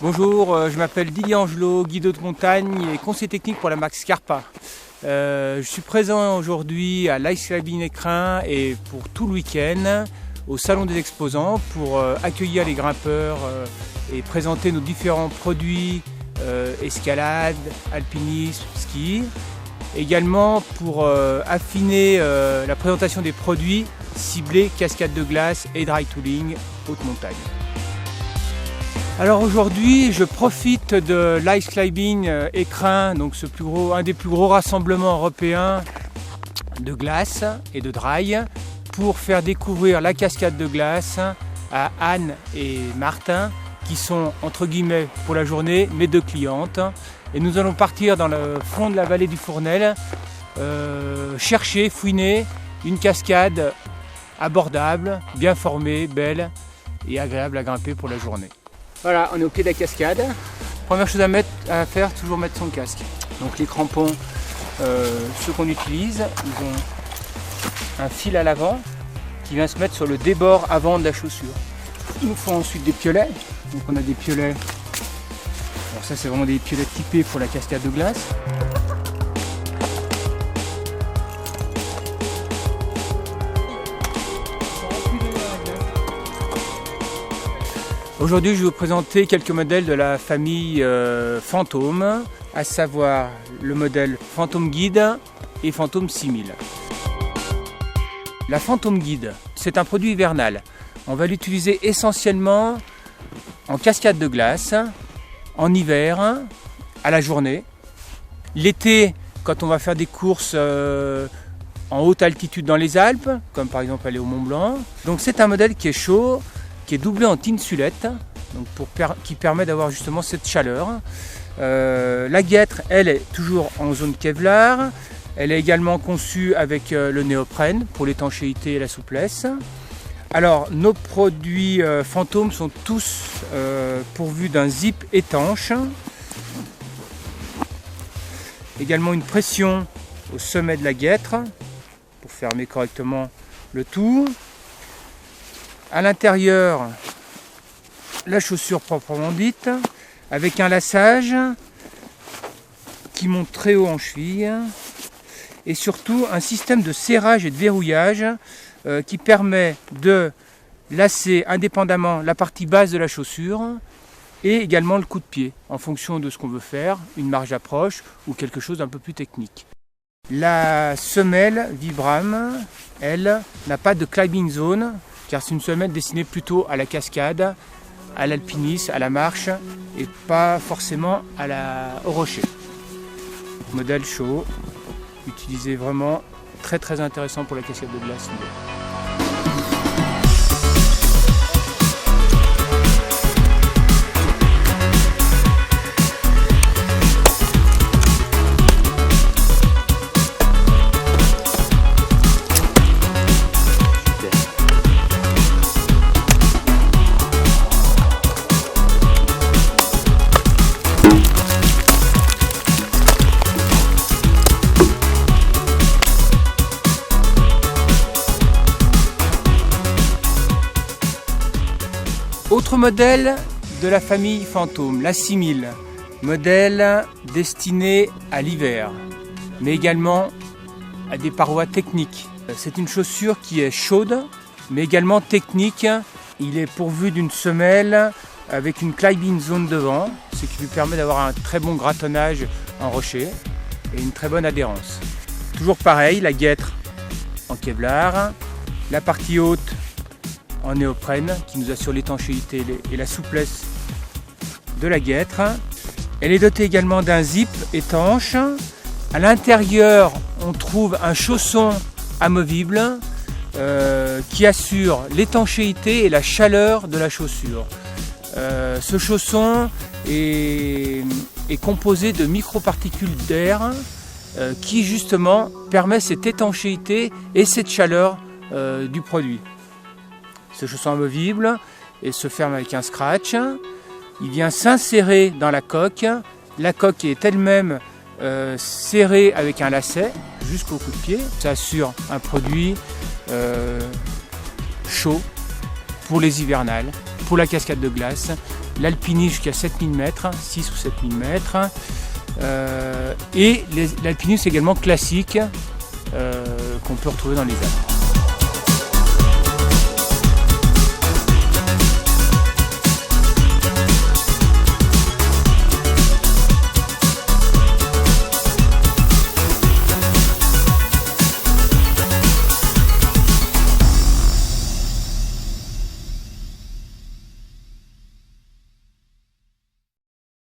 Bonjour, je m'appelle Didier Angelot, guide de montagne et conseiller technique pour la marque Scarpa. Je suis présent aujourd'hui à l'Ice Climbing Écrin et pour tout le week-end au Salon des Exposants pour accueillir les grimpeurs et présenter nos différents produits escalade, alpinisme, ski. Également pour affiner la présentation des produits ciblés cascade de glace et dry tooling haute montagne. Alors aujourd'hui, je profite de l'Ice Climbing Écrin, donc un des plus gros rassemblements européens de glace et de dry, pour faire découvrir la cascade de glace à Anne et Martin, qui sont entre guillemets pour la journée mes deux clientes. Et nous allons partir dans le fond de la vallée du Fournel, chercher, fouiner une cascade abordable, bien formée, belle et agréable à grimper pour la journée. Voilà, on est au pied de la cascade. Première chose à faire, toujours mettre son casque. Donc les crampons, ceux qu'on utilise, ils ont un fil à l'avant qui vient se mettre sur le débord avant de la chaussure. Il nous faut ensuite des piolets. Donc on a des piolets. Alors ça c'est vraiment des piolets typés pour la cascade de glace. Aujourd'hui, je vais vous présenter quelques modèles de la famille Phantom, à savoir le modèle Phantom Guide et Phantom 6000. La Phantom Guide, c'est un produit hivernal. On va l'utiliser essentiellement en cascade de glace, en hiver, à la journée. L'été, quand on va faire des courses en haute altitude dans les Alpes, comme par exemple aller au Mont Blanc. Donc c'est un modèle qui est chaud, qui est doublé en tinsulette, donc qui permet d'avoir justement cette chaleur. La guêtre, elle, est toujours en zone Kevlar. Elle est également conçue avec le néoprène pour l'étanchéité et la souplesse. Alors, nos produits Phantom sont tous pourvus d'un zip étanche. Également une pression au sommet de la guêtre pour fermer correctement le tout. À l'intérieur, la chaussure proprement dite, avec un laçage qui monte très haut en cheville, et surtout un système de serrage et de verrouillage qui permet de lasser indépendamment la partie basse de la chaussure et également le coup de pied, en fonction de ce qu'on veut faire, une marge d'approche ou quelque chose d'un peu plus technique. La semelle Vibram, elle, n'a pas de climbing zone, car c'est une semelle destinée plutôt à la cascade, à l'alpinisme, à la marche, et pas forcément au rocher. Modèle chaud, utilisé vraiment très très intéressant pour la cascade de glace. Autre modèle de la famille Phantom, la 6000, modèle destiné à l'hiver, mais également à des parois techniques. C'est une chaussure qui est chaude, mais également technique. Il est pourvu d'une semelle avec une climbing zone devant, ce qui lui permet d'avoir un très bon gratonnage en rocher et une très bonne adhérence. Toujours pareil, la guêtre en Kevlar, la partie haute en néoprène qui nous assure l'étanchéité et la souplesse de la guêtre. Elle est dotée également d'un zip étanche. À l'intérieur, on trouve un chausson amovible qui assure l'étanchéité et la chaleur de la chaussure. Ce chausson est composé de microparticules d'air qui justement permet cette étanchéité et cette chaleur du produit. Ce chausson amovible et se ferme avec un scratch. Il vient s'insérer dans la coque. La coque est elle-même serrée avec un lacet jusqu'au coup de pied. Ça assure un produit chaud pour les hivernales, pour la cascade de glace l'alpinisme jusqu'à 7000 mètres, 6 ou 7000 mètres, et l'alpinisme également classique qu'on peut retrouver dans les Alpes.